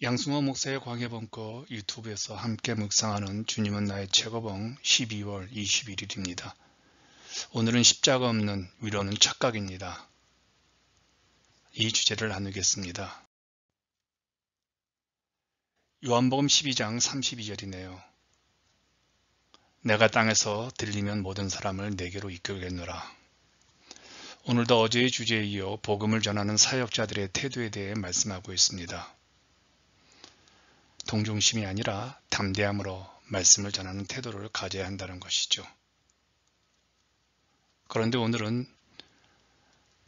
양승호 목사의 광해본거 유튜브에서 함께 묵상하는 주님은 나의 최고봉 12월 21일입니다. 오늘은 십자가 없는 위로는 착각입니다. 이 주제를 나누겠습니다. 요한복음 12장 32절이네요. 내가 땅에서 들리면 모든 사람을 내게로 이끌겠노라. 오늘도 어제의 주제에 이어 복음을 전하는 사역자들의 태도에 대해 말씀하고 있습니다. 동정심이 아니라 담대함으로 말씀을 전하는 태도를 가져야 한다는 것이죠. 그런데 오늘은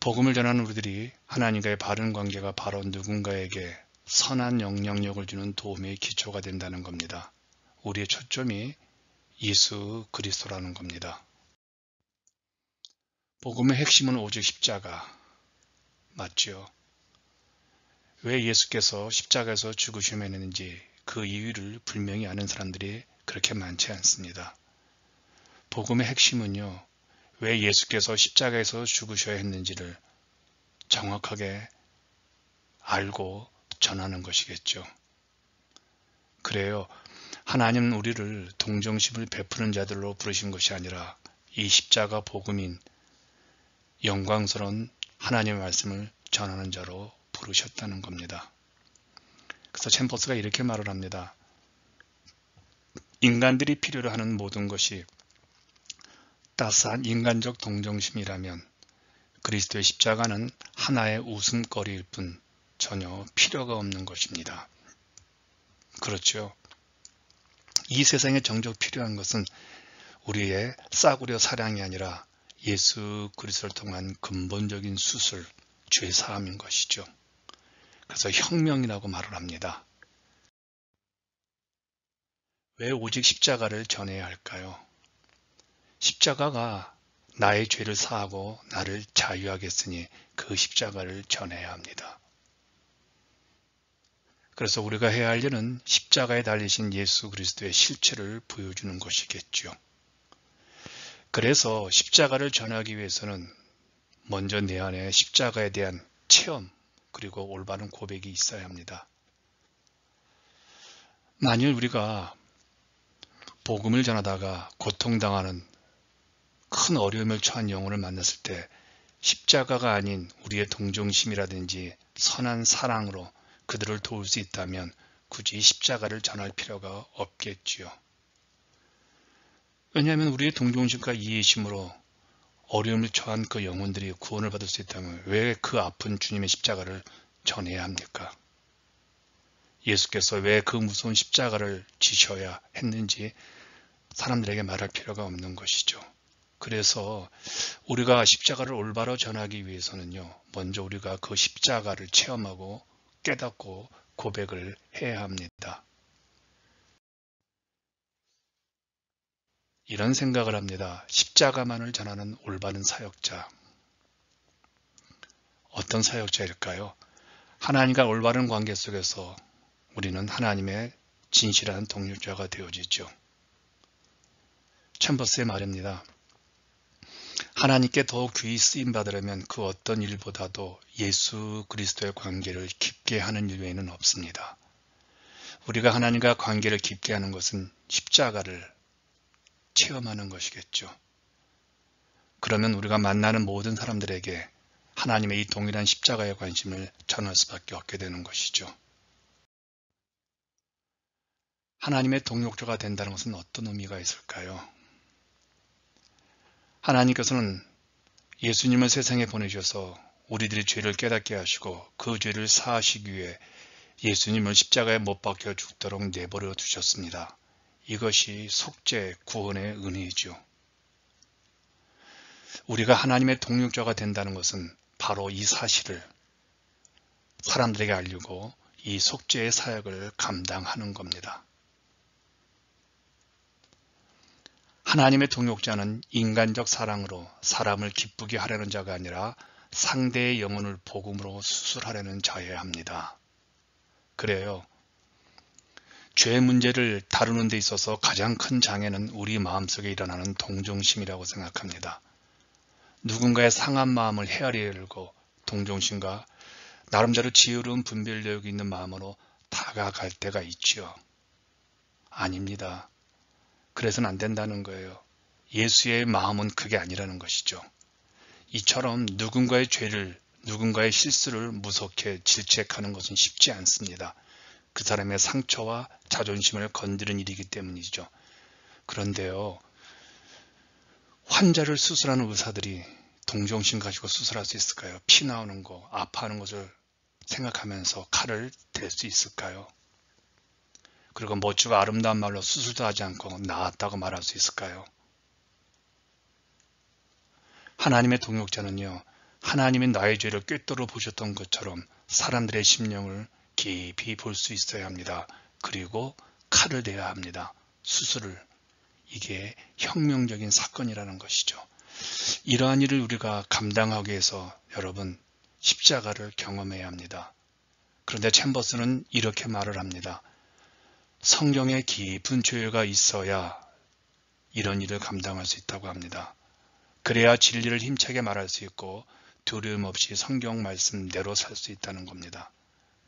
복음을 전하는 우리들이 하나님과의 바른 관계가 바로 누군가에게 선한 영향력을 주는 도움의 기초가 된다는 겁니다. 우리의 초점이 예수 그리스도라는 겁니다. 복음의 핵심은 오직 십자가 맞죠? 왜 예수께서 십자가에서 죽으셔야 했는지 그 이유를 분명히 아는 사람들이 그렇게 많지 않습니다. 복음의 핵심은요, 왜 예수께서 십자가에서 죽으셔야 했는지를 정확하게 알고 전하는 것이겠죠. 그래요, 하나님은 우리를 동정심을 베푸는 자들로 부르신 것이 아니라 이 십자가 복음인 영광스러운 하나님의 말씀을 전하는 자로 부르셨다는 겁니다. 그래서 챔버스가 이렇게 말을 합니다. 인간들이 필요로 하는 모든 것이 따스한 인간적 동정심이라면 그리스도의 십자가는 하나의 웃음거리일 뿐 전혀 필요가 없는 것입니다. 그렇죠. 이 세상에 정작 필요한 것은 우리의 싸구려 사랑이 아니라 예수 그리스도를 통한 근본적인 수술, 죄 사함인 것이죠. 그래서 혁명이라고 말을 합니다. 왜 오직 십자가를 전해야 할까요? 십자가가 나의 죄를 사하고 나를 자유하게 했으니 그 십자가를 전해야 합니다. 그래서 우리가 해야 할 일은 십자가에 달리신 예수 그리스도의 실체를 보여주는 것이겠죠. 그래서 십자가를 전하기 위해서는 먼저 내 안에 십자가에 대한 체험 그리고 올바른 고백이 있어야 합니다. 만일 우리가 복음을 전하다가 고통당하는 큰 어려움을 처한 영혼을 만났을 때 십자가가 아닌 우리의 동정심이라든지 선한 사랑으로 그들을 도울 수 있다면 굳이 십자가를 전할 필요가 없겠지요. 왜냐하면 우리의 동정심과 이해심으로 어려움을 처한 그 영혼들이 구원을 받을 수 있다면 왜 그 아픈 주님의 십자가를 전해야 합니까? 예수께서 왜 그 무서운 십자가를 지셔야 했는지 사람들에게 말할 필요가 없는 것이죠. 그래서 우리가 십자가를 올바로 전하기 위해서는요, 먼저 우리가 그 십자가를 체험하고 깨닫고 고백을 해야 합니다. 이런 생각을 합니다. 십자가만을 전하는 올바른 사역자. 어떤 사역자일까요? 하나님과 올바른 관계 속에서 우리는 하나님의 진실한 동역자가 되어지죠. 챔버스의 말입니다. 하나님께 더욱 귀히 쓰임받으려면 그 어떤 일보다도 예수 그리스도의 관계를 깊게 하는 일 외에는 없습니다. 우리가 하나님과 관계를 깊게 하는 것은 십자가를 체험하는 것이겠죠. 그러면 우리가 만나는 모든 사람들에게 하나님의 이 동일한 십자가의 관심을 전할 수밖에 없게 되는 것이죠. 하나님의 동역자가 된다는 것은 어떤 의미가 있을까요? 하나님께서는 예수님을 세상에 보내셔서 우리들의 죄를 깨닫게 하시고 그 죄를 사하시기 위해 예수님을 십자가에 못 박혀 죽도록 내버려 두셨습니다. 이것이 속죄 구원의 은혜이죠. 우리가 하나님의 동역자가 된다는 것은 바로 이 사실을 사람들에게 알리고 이 속죄의 사역을 감당하는 겁니다. 하나님의 동역자는 인간적 사랑으로 사람을 기쁘게 하려는 자가 아니라 상대의 영혼을 복음으로 수술하려는 자여야 합니다. 그래요. 죄 문제를 다루는 데 있어서 가장 큰 장애는 우리 마음속에 일어나는 동정심이라고 생각합니다. 누군가의 상한 마음을 헤아리려고 동정심과 나름대로 지혜로운 분별력이 있는 마음으로 다 다가갈 때가 있지요. 아닙니다. 그래서는 안 된다는 거예요. 예수의 마음은 그게 아니라는 것이죠. 이처럼 누군가의 죄를, 누군가의 실수를 무섭게 질책하는 것은 쉽지 않습니다. 그 사람의 상처와 자존심을 건드린 일이기 때문이죠. 그런데요, 환자를 수술하는 의사들이 동정심 가지고 수술할 수 있을까요? 피 나오는 거, 아파하는 것을 생각하면서 칼을 댈 수 있을까요? 그리고 멋지고 아름다운 말로 수술도 하지 않고 나았다고 말할 수 있을까요? 하나님의 동역자는요, 하나님이 나의 죄를 꿰뚫어 보셨던 것처럼 사람들의 심령을 깊이 볼 수 있어야 합니다. 그리고 칼을 대야 합니다. 수술을. 이게 혁명적인 사건이라는 것이죠. 이러한 일을 우리가 감당하기 위해서 여러분 십자가를 경험해야 합니다. 그런데 챔버스는 이렇게 말을 합니다. 성경에 깊은 죄가 있어야 이런 일을 감당할 수 있다고 합니다. 그래야 진리를 힘차게 말할 수 있고 두려움 없이 성경 말씀대로 살 수 있다는 겁니다.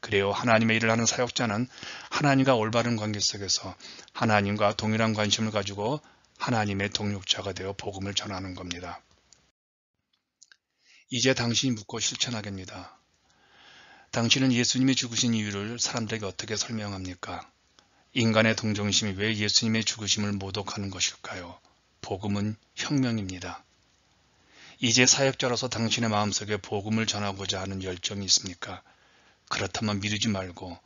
그래요, 하나님의 일을 하는 사역자는 하나님과 올바른 관계 속에서 하나님과 동일한 관심을 가지고 하나님의 동역자가 되어 복음을 전하는 겁니다. 이제 당신이 묻고 실천하겠습니다. 당신은 예수님이 죽으신 이유를 사람들에게 어떻게 설명합니까? 인간의 동정심이 왜 예수님의 죽으심을 모독하는 것일까요? 복음은 혁명입니다. 이제 사역자로서 당신의 마음속에 복음을 전하고자 하는 열정이 있습니까? 그렇다면 미루지 말고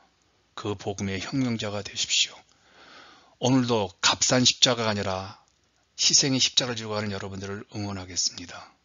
그 복음의 혁명자가 되십시오. 오늘도 값싼 십자가가 아니라 희생의 십자가를 지고 가는 여러분들을 응원하겠습니다.